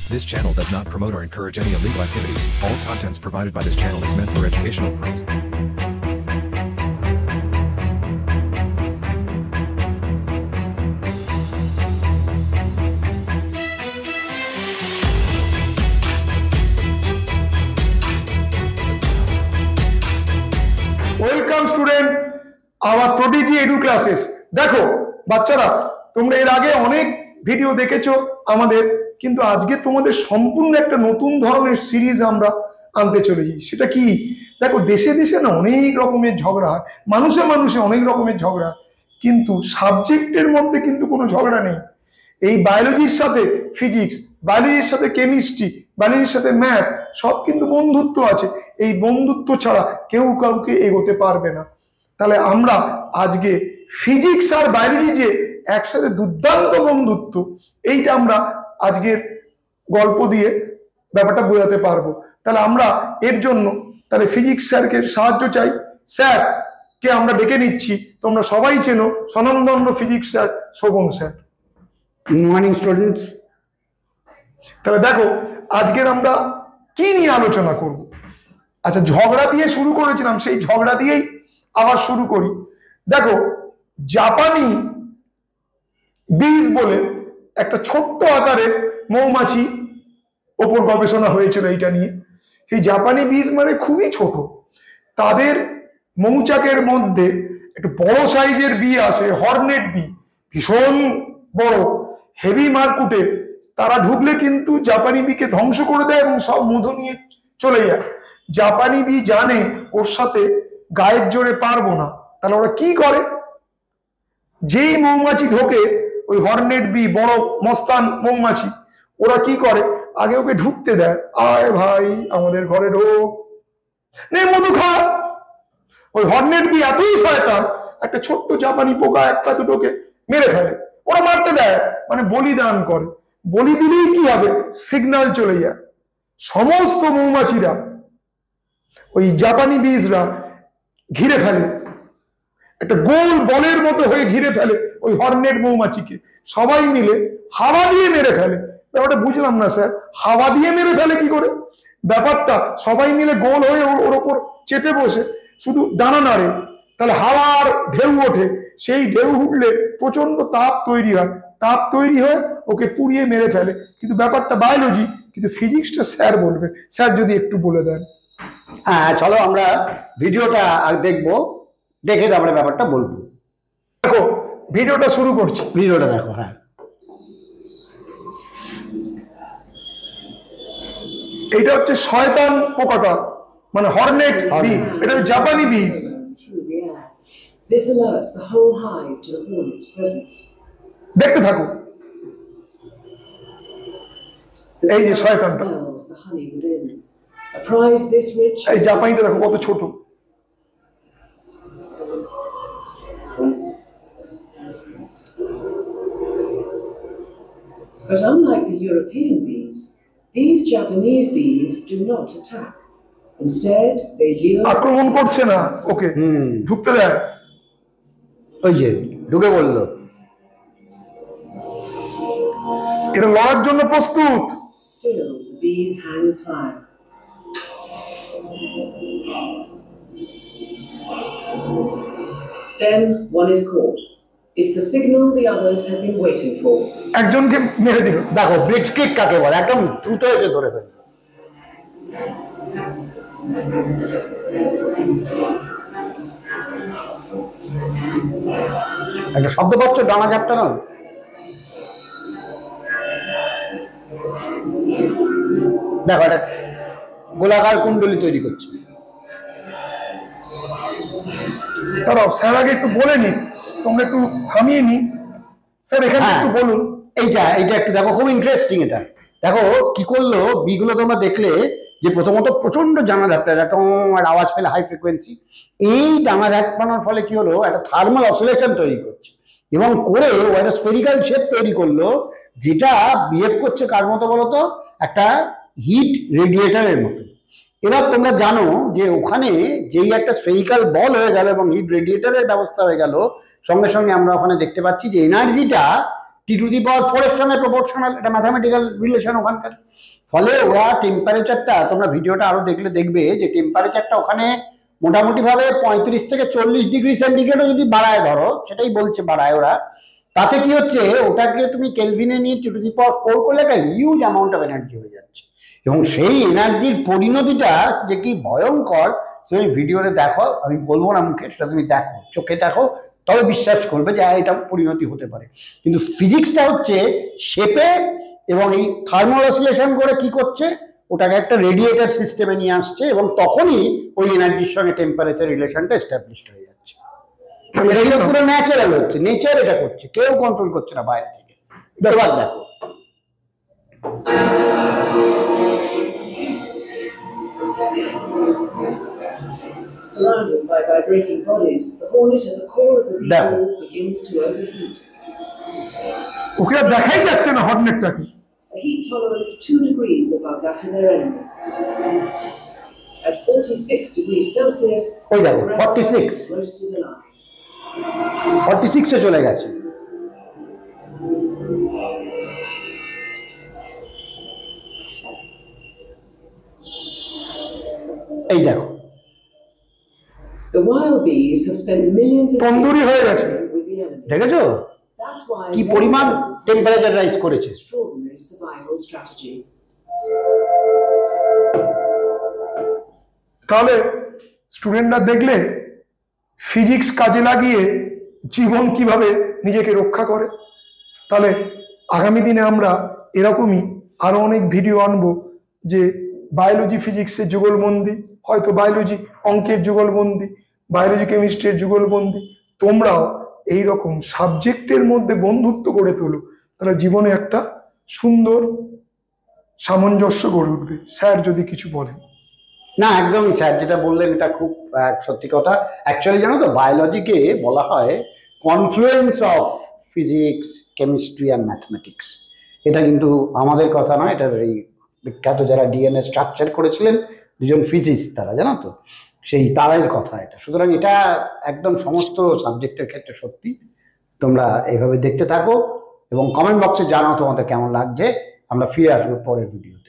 This channel does not promote or encourage any illegal activities. All contents provided by this channel is meant for educational purposes. Welcome student our prodigy edu classes. দেখো বাচ্চারা, তোমরা এর আগে অনেক video দেখেছো আমাদের, কিন্তু আজকে তোমাদের সম্পূর্ণ একটা নতুন ধরনের সিরিজ আমরা আনতে চলেছি। সেটা কি? দেখো, দেশে দেশে না অনেক রকমের ঝগড়া হয়, মানুষে মানুষে অনেক রকমের ঝগড়া, কিন্তু সাবজেক্টের মধ্যে কিন্তু কোনো ঝগড়া নেই। এই বায়োলজির সাথে ফিজিক্স, বায়োলজির সাথে কেমিস্ট্রি, বায়োলজির সাথে ম্যাথ, সব কিন্তু বন্ধুত্ব আছে। এই বন্ধুত্ব ছাড়া কেউ কাউকে এগোতে পারবে না। তাহলে আমরা আজকে ফিজিক্স আর বায়োলজি যে একসাথে দুর্দান্ত বন্ধুত্ব, এইটা আমরা আজকের গল্প দিয়ে ব্যাপারটা বোঝাতে পারবো। তাহলে আমরা এর জন্য তাহলে ফিজিক্স স্যারকে সাহায্য চাই। স্যার কে আমরা ডেকে নিচ্ছি, তোমরা সবাই চেনো, স্বনামধন্য physics sir Shovan sir. Morning students. তাহলে দেখো আজকের আমরা কি নিয়ে আলোচনা করব। আচ্ছা, ঝগড়া দিয়ে শুরু করেছিলাম, সেই ঝগড়া দিয়েই আবার শুরু করি। দেখো, জাপানি বীজ বলে একটা ছোট্ট আকারের মৌমাছি ওপর গবেষণা হয়েছিল এইটা নিয়ে। সেই জাপানি বীজ মানে খুবই ছোট, তাদের মৌচাকের মধ্যে একটু বড় সাইজের বি আসে, হর্নেট বি, ভীষণ বড় হেভি মারকুটে। তারা ঢুকলে কিন্তু জাপানি বিকে ধ্বংস করে দেয় এবং সব মধু নিয়ে চলে যায়। জাপানি বি জানে ওর সাথে গায়ের জোরে পারবো না, তাহলে ওরা কি করে, যেই মৌমাছি ঢোকে ওই হর্নেট বি, বড় মস্তান মৌমাছি, ওরা কি করে, আগে ওকে ঢুকতে দেয়। আয় ভাই আমাদের ঘরে ঢোক, নে মধু খা। ওই হর্নেট বি এতই শয়তান, একটা ছোট্ট জাপানি পোকা একটা দুটোকে মেরে ফেলে। ওরা মারতে দেয়, মানে বলিদান করে। বলি দিলেই কি হবে, সিগন্যাল চলে যায়। সমস্ত মৌমাছিরা, ওই জাপানি বীজরা ঘিরে ফেলে, একটা গোল বলের মতো হয়ে ঘিরে ফেলে ওই হর্নেট মৌমাছিকে। সবাই মিলে হাওয়া দিয়ে মেরে ফেলে। ব্যাপারটা বুঝলাম না স্যার, হাওয়া দিয়ে মেরে ফেলে কি করে? ব্যাপারটা সবাই মিলে গোল হয়ে ওর ওপর চেপে বসে শুধু ডানা নাড়ে, তাহলে হাওয়ার ঢেউ ওঠে। সেই ঢেউ উঠলে প্রচন্ড তাপ তৈরি হয়, তাপ তৈরি হয়ে ওকে পুড়িয়ে মেরে ফেলে। কিন্তু ব্যাপারটা বায়োলজি, কিন্তু ফিজিক্সটা স্যার বলবে। স্যার যদি একটু বলে দেন। হ্যাঁ, চলো আমরা ভিডিওটা দেখবো, দেখে আমরা ব্যাপারটা বলবো। দেখো ভিডিওটা শুরু করছি, ভিডিওটা দেখো। হ্যাঁ, এটা হচ্ছে শয়তান পোকাটা, মানে হর্নেট বি। এটা জাপানি বীজ। This alerts the whole hive to the hornet's presence. দেখতে থাকো এই যে শয়তানটা। Smells the honey within. Apprise this rich. এই জাপানিটা দেখো কত ছোট। But unlike the European bees, these Japanese bees do not attack. Instead, they lure. আক্রমণ করছে না, ওকে ঢুকতে দেয়। ওই যে ঢুকে বললো, এটা লড়ার জন্য প্রস্তুত। Still, the bees hang fire. Then one is caught. It's the signal the others have been waiting for. একজনকে মেরে দিল। দেখো ব্লিটজ কিক কাকে বলে, একদম দ্রুত এসে ধরে ফেলবে। একটা শব্দ পাচ্ছ, ডানা ঝাপটা না? দেখো একটা গোলাকার কুণ্ডলী তৈরি করছে। দাঁড়াও, স্যার আগে একটু বলে নি, তোমরা একটু থামিয়ে নি। স্যার এখানে একটু বলুন। এইটা একটু দেখো, খুব ইন্টারেস্টিং। এটা দেখো কি করলো বিগুলো, তোমরা দেখলে যে প্রথমত প্রচন্ড ডানা ঝাপটা, একটা আওয়াজ পেলে হাই ফ্রিকোয়েন্সি। এই ডানা ঝাপটানোর ফলে কি হলো, একটা থার্মাল অসিলেশন তৈরি করছে এবং করে ও একটা স্ফেরিক্যাল শেপ তৈরি করলো, যেটা বিহেভ করছে কার মতো বলতো, একটা হিট রেডিয়েটারের মতো। এবার তোমরা জানো যে ওখানে যেই একটা স্ফেরিক্যাল বল হয়ে গেল এবং হিট রেডিয়েটারের ব্যবস্থা হয়ে গেল, সঙ্গে সঙ্গে আমরা ওখানে দেখতে পাচ্ছি যে এনার্জিটা T⁴ এর সঙ্গে প্রপোর্শনাল, এটা ম্যাথামেটিক্যাল রিলেশন ওখানকার। ফলে ওরা টেম্পারেচারটা, তোমরা ভিডিওটা আরো দেখলে দেখবে যে টেম্পারেচারটা ওখানে মোটামুটি ভাবে 35 থেকে 40 ডিগ্রি সেন্টিগ্রেডও যদি বাড়ায়, ধরো সেটাই বলছে বাড়ায় ওরা, তাতে কি হচ্ছে ওটাকে তুমি কেলভিনে নিয়ে T⁴ করলে একটা হিউজ অ্যামাউন্ট অফ এনার্জি হয়ে যাচ্ছে। এবং সেই এনার্জির পরিণতিটা যে কি ভয়ঙ্কর, তুমি ভিডিওতে দেখো, আমি বলবো না মুখে, সেটা তুমি দেখো, চোখে দেখো, তবে বিশ্বাস করবে যে এটা পরিণতি হতে পারে। কিন্তু ফিজিক্সটা হচ্ছে শেপে এবং এই থার্মাল অসিলেশন করে কি করছে, ওটাকে একটা রেডিয়েটর সিস্টেমে নিয়ে আসছে এবং তখনই ওই এনার্জির সঙ্গে টেম্পারেচার রিলেশনটা এস্টাবলিশড হয়ে যাচ্ছে। এটা কিন্তু পুরো ন্যাচারাল হচ্ছে, নেচার এটা করছে, কেউ কন্ট্রোল করছে না বাইরে থেকে। এবার দেখো Surrounded by vibrating bodies, the hornet at the core of the beetle begins to overheat. ওকে আর দেখাই যাচ্ছে না হর্নেটটাকে। A heat tolerance 2 degrees above that of their enemy. At 46 degrees Celsius, ওই দেখো 46 roasted alive. 46 এ চলে গেছে। এই দেখো The wild bees have spent millions of tandoori হয়ে গেছে, with the enemy. দেখেছো That's why কি পরিমাণ টেম্পারেচার রাইজ it's an করেছে। extraordinary survival strategy. তাহলে স্টুডেন্টরা দেখলে ফিজিক্স কাজে লাগিয়ে জীবন কিভাবে নিজেকে রক্ষা করে। তাহলে আগামী দিনে আমরা এরকমই আরো অনেক ভিডিও আনবো, যে বায়োলজি ফিজিক্সের যুগলবন্দি, হয়তো বায়োলজি অঙ্কের যুগলবন্দি, বায়োলজি কেমিস্ট্রির যুগলবন্দি। তোমরাও এইরকম সাবজেক্টের মধ্যে বন্ধুত্ব গড়ে তোলো, তাহলে জীবনে একটা সুন্দর সামঞ্জস্য গড়ে উঠবে। স্যার যদি কিছু বলেন। না একদমই স্যার যেটা বললেন এটা খুব সত্যি কথা। অ্যাকচুয়ালি জানো তো বায়োলজিকে বলা হয় confluence of physics, chemistry and mathematics. এটা কিন্তু আমাদের কথা নয়, এটা এই বিখ্যাত যারা ডিএনএ স্ট্রাকচার করেছিলেন দুজন ফিজিক্স, তারা জানো তো, সেই তারাই কথা এটা। সুতরাং এটা একদম সমস্ত সাবজেক্টের ক্ষেত্রে সত্যি। তোমরা এইভাবে দেখতে থাকো এবং কমেন্ট বক্সে জানাও তোমাদের কেমন লাগছে। আমরা ফিরে আসবো পরের ভিডিওতে।